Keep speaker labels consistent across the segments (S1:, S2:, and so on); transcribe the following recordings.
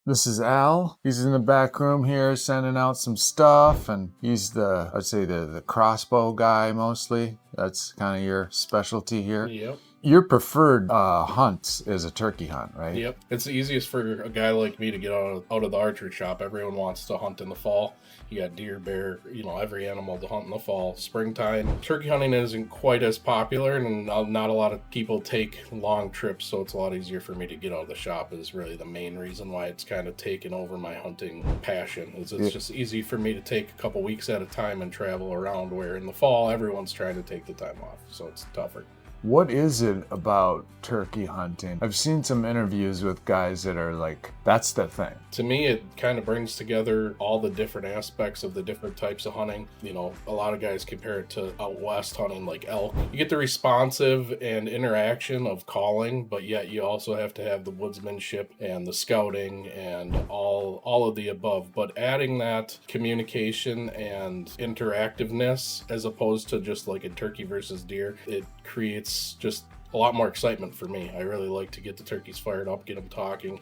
S1: This is Al. He's in the back room here sending out some stuff, and he's I'd say the crossbow guy mostly. That's kind of your specialty here.
S2: Yep.
S1: Your preferred hunt is a turkey hunt, right?
S2: Yep. It's the easiest for a guy like me to get out of the archery shop. Everyone wants to hunt in the fall. You got deer, bear, every animal to hunt in the fall. Springtime, turkey hunting isn't quite as popular, and not a lot of people take long trips, so it's a lot easier for me to get out of the shop is really the main reason why it's kind of taken over my hunting passion. It's just easy for me to take a couple weeks at a time and travel around, where in the fall, everyone's trying to take the time off, so it's tougher.
S1: What is it about turkey hunting? I've seen some interviews with guys that are like, that's the thing.
S2: To me, it kind of brings together all the different aspects of the different types of hunting. A lot of guys compare it to out west hunting like elk. You get the responsive and interaction of calling, but yet you also have to have the woodsmanship and the scouting and all of the above. But adding that communication and interactiveness as opposed to just like a turkey versus deer, it creates just a lot more excitement for me. I really like to get the turkeys fired up, get them talking.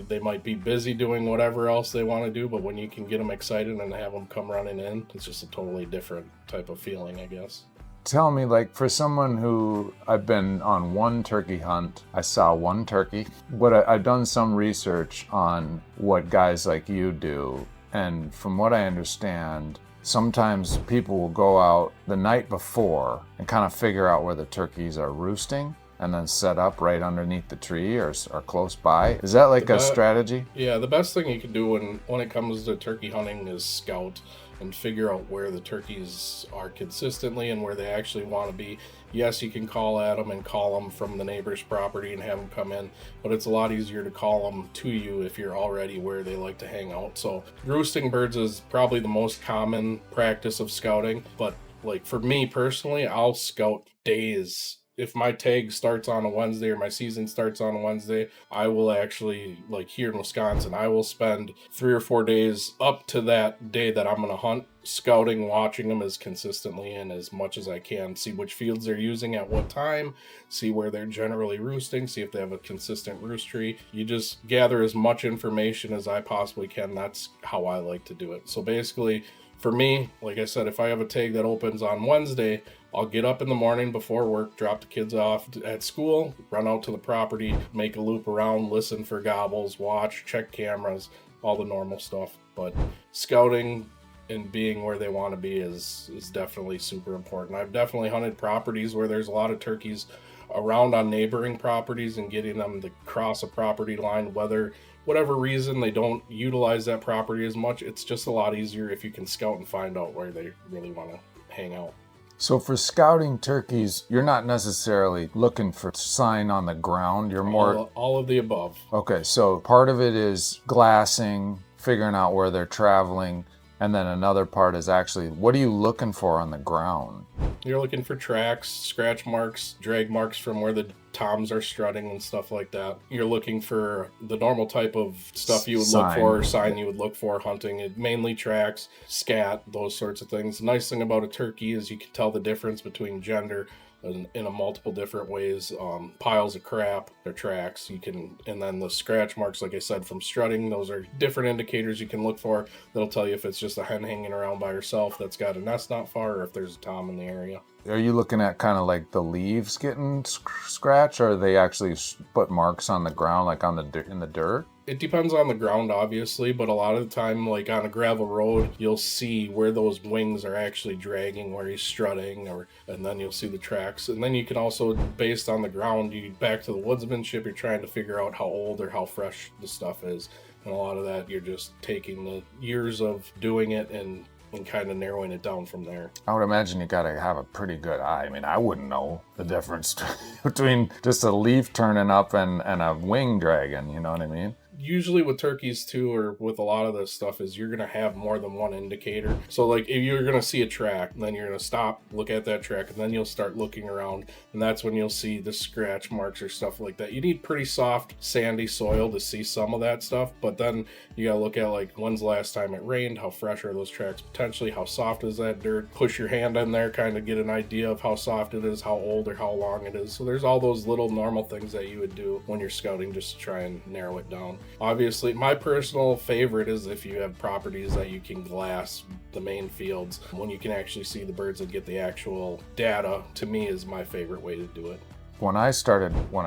S2: They might be busy doing whatever else they want to do, but when you can get them excited and have them come running in, it's just a totally different type of feeling, I guess.
S1: Tell me, like, for someone who, I've been on one turkey hunt, I saw one turkey. I've done some research on what guys like you do, and from what I understand, sometimes people will go out the night before and kind of figure out where the turkeys are roosting and then set up right underneath the tree or close by. Is that like a strategy?
S2: Yeah, the best thing you can do when it comes to turkey hunting is scout and figure out where the turkeys are consistently and where they actually want to be. Yes, you can call at them and call them from the neighbor's property and have them come in, but it's a lot easier to call them to you if you're already where they like to hang out. So roosting birds is probably the most common practice of scouting, but like for me personally, I'll scout days. If my tag starts on a Wednesday or my season starts on a Wednesday, I will actually, like here in Wisconsin, I will spend 3 or 4 days up to that day that I'm going to hunt, scouting, watching them as consistently and as much as I can, see which fields they're using at what time, see where they're generally roosting, see if they have a consistent roost tree. You just gather as much information as I possibly can. That's how I like to do it. So basically, for me, like I said, if I have a tag that opens on Wednesday, I'll get up in the morning before work, drop the kids off at school, run out to the property, make a loop around, listen for gobbles, watch, check cameras, all the normal stuff. But scouting and being where they want to be is definitely super important. I've definitely hunted properties where there's a lot of turkeys around on neighboring properties and getting them to cross a property line, whatever reason they don't utilize that property as much. It's just a lot easier if you can scout and find out where they really want to hang out.
S1: So for scouting turkeys, you're not necessarily looking for sign on the ground. You're more...
S2: All of the above.
S1: Okay, so part of it is glassing, figuring out where they're traveling, and then another part is actually, what are you looking for on the ground?
S2: You're looking for tracks, scratch marks, drag marks from where the toms are strutting and stuff like that. You're looking for the normal type of stuff you would look for, sign you would look for hunting. It mainly tracks, scat, those sorts of things. The nice thing about a turkey is you can tell the difference between gender in a multiple different ways. Piles of crap, their tracks, and then the scratch marks, like I said, from strutting, those are different indicators you can look for that'll tell you if it's just a hen hanging around by herself that's got a nest not far, or if there's a tom in the area.
S1: Are you looking at kind of like the leaves getting scratched, or they actually put marks on the ground, like in the dirt?
S2: It depends on the ground, obviously, but a lot of the time, like on a gravel road, you'll see where those wings are actually dragging, where he's strutting, and then you'll see the tracks. And then you can also, based on the ground, back to the woodsmanship, you're trying to figure out how old or how fresh the stuff is. And a lot of that, you're just taking the years of doing it and kind of narrowing it down from there.
S1: I would imagine you got to have a pretty good eye. I mean, I wouldn't know the difference between just a leaf turning up and a wing dragging, you know what I mean?
S2: Usually with turkeys too, or with a lot of this stuff, is you're going to have more than one indicator. So like if you're going to see a track, then you're going to stop, look at that track, and then you'll start looking around, and that's when you'll see the scratch marks or stuff like that. You need pretty soft, sandy soil to see some of that stuff, but then you got to look at like when's the last time it rained, how fresh are those tracks potentially, how soft is that dirt, push your hand in there, kind of get an idea of how soft it is, how old or how long it is. So there's all those little normal things that you would do when you're scouting just to try and narrow it down. Obviously, my personal favorite is if you have properties that you can glass the main fields, when you can actually see the birds and get the actual data. To me, is my favorite way to do it.
S1: When I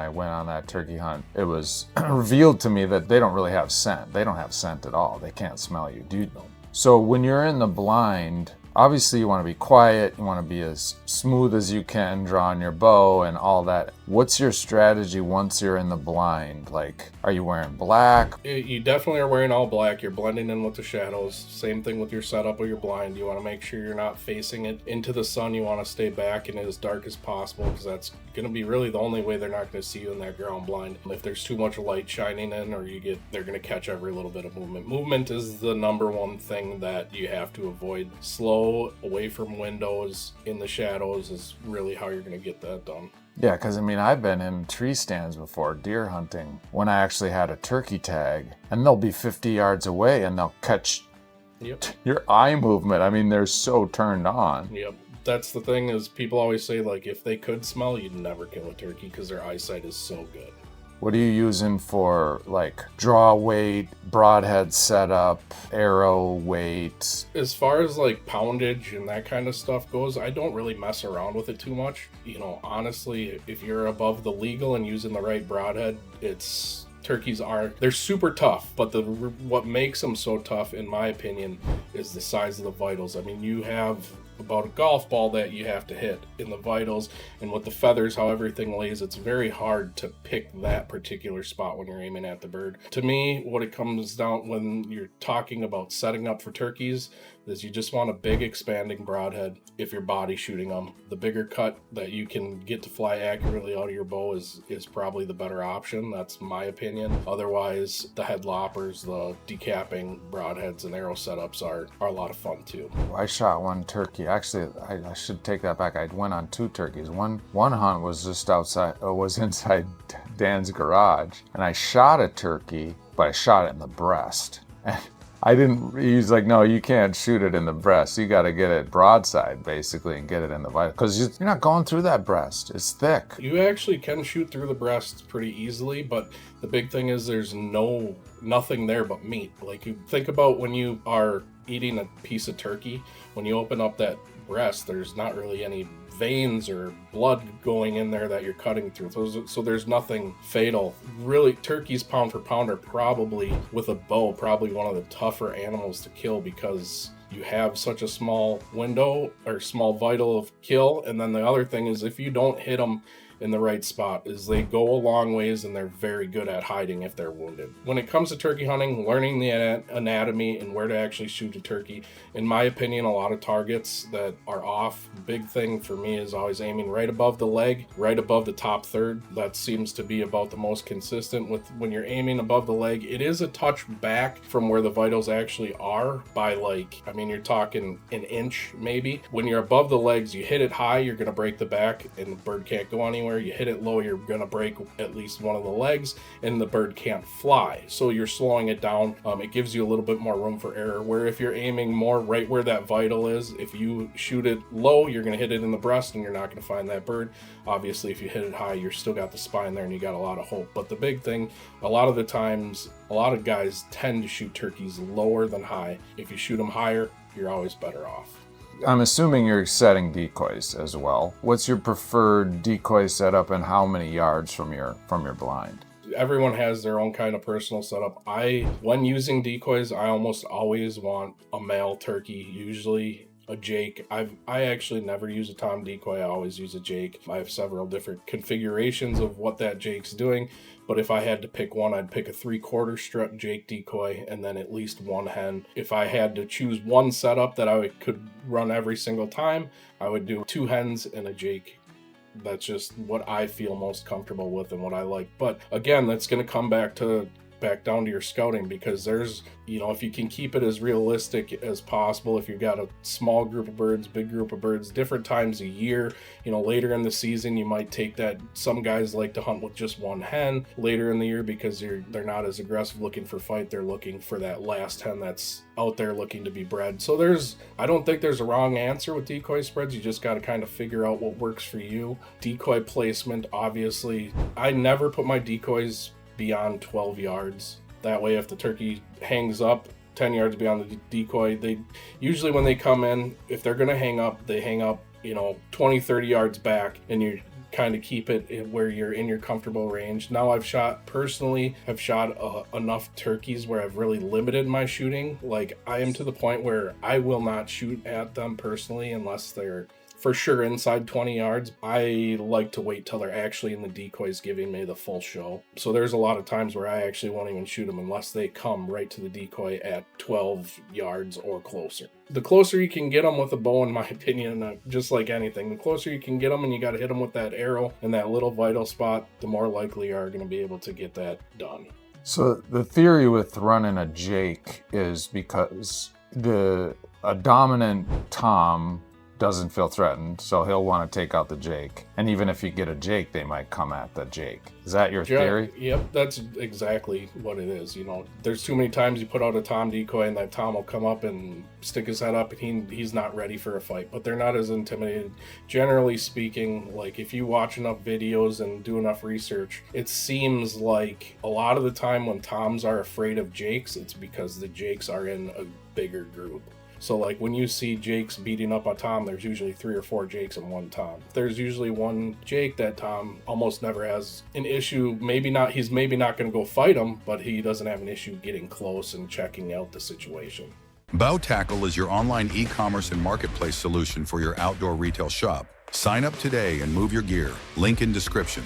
S1: went on that turkey hunt, it was revealed to me that they don't really have scent. They don't have scent at all. They can't smell you. So when you're in the blind, obviously you want to be quiet, you want to be as smooth as you can, drawing your bow and all that. What's your strategy once you're in the blind? Like, are you wearing black?
S2: You definitely are wearing all black. You're blending in with the shadows. Same thing with your setup or your blind. You want to make sure you're not facing it into the sun. You want to stay back and as dark as possible, because that's going to be really the only way they're not going to see you in that ground blind. If there's too much light shining in, or they're going to catch every little bit of movement. Movement is the number one thing that you have to avoid. Slow, away from windows, in the shadows is really how you're going to get that done.
S1: Yeah, because I mean, I've been in tree stands before, deer hunting, when I actually had a turkey tag, and they'll be 50 yards away and they'll catch your eye movement. I mean, they're so turned on.
S2: Yep. That's the thing, is people always say, like, if they could smell, you'd never kill a turkey because their eyesight is so good.
S1: What are you using for, like, draw weight, broadhead setup, arrow weight?
S2: As far as like poundage and that kind of stuff goes, I don't really mess around with it too much. Honestly, if you're above the legal and using the right broadhead, they're super tough, but what makes them so tough, in my opinion, is the size of the vitals. I mean, you have about a golf ball that you have to hit in the vitals, and with the feathers, how everything lays, it's very hard to pick that particular spot when you're aiming at the bird. To me, what it comes down when you're talking about setting up for turkeys is you just want a big expanding broadhead if you're body shooting them. The bigger cut that you can get to fly accurately out of your bow is probably the better option. That's my opinion. Otherwise, the head loppers, the decapping broadheads and arrow setups are a lot of fun too.
S1: I shot one turkey. Actually, I should take that back. I went on 2 turkeys. One hunt was just was inside Dan's garage, and I shot a turkey, but I shot it in the breast. He's like, no, you can't shoot it in the breast. You got to get it broadside, basically, and get it in the vital. Because you're not going through that breast. It's thick.
S2: You actually can shoot through the breast pretty easily, but the big thing is there's nothing there but meat. Like, you think about when you are eating a piece of turkey, when you open up that breast, there's not really any veins or blood going in there that you're cutting through. So there's nothing fatal. Really, turkeys pound for pound are probably, with a bow, probably one of the tougher animals to kill, because you have such a small window or small vital of kill. And then the other thing is, if you don't hit them in the right spot, is they go a long ways, and they're very good at hiding if they're wounded. When it comes to turkey hunting, learning the anatomy and where to actually shoot a turkey, in my opinion, a lot of targets that are off. Big thing for me is always aiming right above the leg, right above the top third. That seems to be about the most consistent. With when you're aiming above the leg, it is a touch back from where the vitals actually are by, you're talking an inch maybe. When you're above the legs, you hit it high, you're going to break the back and the bird can't go anywhere. You hit it low, you're going to break at least one of the legs and the bird can't fly. So you're slowing it down. It gives you a little bit more room for error, where if you're aiming more right where that vital is, if you shoot it low, you're going to hit it in the breast and you're not going to find that bird. Obviously, if you hit it high, you're still got the spine there and you got a lot of hope. But the big thing, a lot of the times, a lot of guys tend to shoot turkeys lower than high. If you shoot them higher, you're always better off.
S1: I'm assuming you're setting decoys as well. What's your preferred decoy setup, and how many yards from your blind?
S2: Everyone has their own kind of personal setup. When using decoys, I almost always want a male turkey, usually a Jake. I actually never use a Tom decoy. I always use a Jake. I have several different configurations of what that Jake's doing, but if I had to pick one, I'd pick a 3/4 strut Jake decoy and then at least one hen. If I had to choose one setup that I could run every single time, I would do 2 hens and a Jake. That's just what I feel most comfortable with and what I like. But again, that's going to come back down to your scouting, because there's, if you can keep it as realistic as possible, if you've got a small group of birds, big group of birds, different times a year, later in the season, you might take that. Some guys like to hunt with just one hen later in the year because they're not as aggressive looking for fight. They're looking for that last hen that's out there looking to be bred. So I don't think there's a wrong answer with decoy spreads. You just got to kind of figure out what works for you. Decoy placement, obviously, I never put my decoys beyond 12 yards That way, if the turkey hangs up 10 yards beyond the decoy, they usually, when they come in, if they're going to hang up, they hang up, 20, 30 yards back, and you kind of keep it where you're in your comfortable range. Now I've shot enough turkeys where I've really limited my shooting. Like, I am to the point where I will not shoot at them personally unless they're for sure inside 20 yards. I like to wait till they're actually in the decoys giving me the full show. So there's a lot of times where I actually won't even shoot them unless they come right to the decoy at 12 yards or closer. The closer you can get them with a bow, in my opinion, just like anything, the closer you can get them and you got to hit them with that arrow and that little vital spot, the more likely you are going to be able to get that done.
S1: So the theory with running a Jake is because a dominant Tom doesn't feel threatened, so he'll want to take out the Jake. And even if you get a Jake, they might come at the Jake. Is that your theory?
S2: Yep, that's exactly what it is. There's too many times you put out a Tom decoy and that Tom will come up and stick his head up and he's not ready for a fight, but they're not as intimidated. Generally speaking, like if you watch enough videos and do enough research, it seems like a lot of the time when Toms are afraid of Jakes, it's because the Jakes are in a bigger group. So like when you see Jakes beating up a Tom, there's usually 3 or 4 Jakes in one Tom. There's usually one Jake that Tom almost never has an issue. He's maybe not going to go fight him, but he doesn't have an issue getting close and checking out the situation.
S3: Bowtackle is your online e-commerce and marketplace solution for your outdoor retail shop. Sign up today and move your gear. Link in description.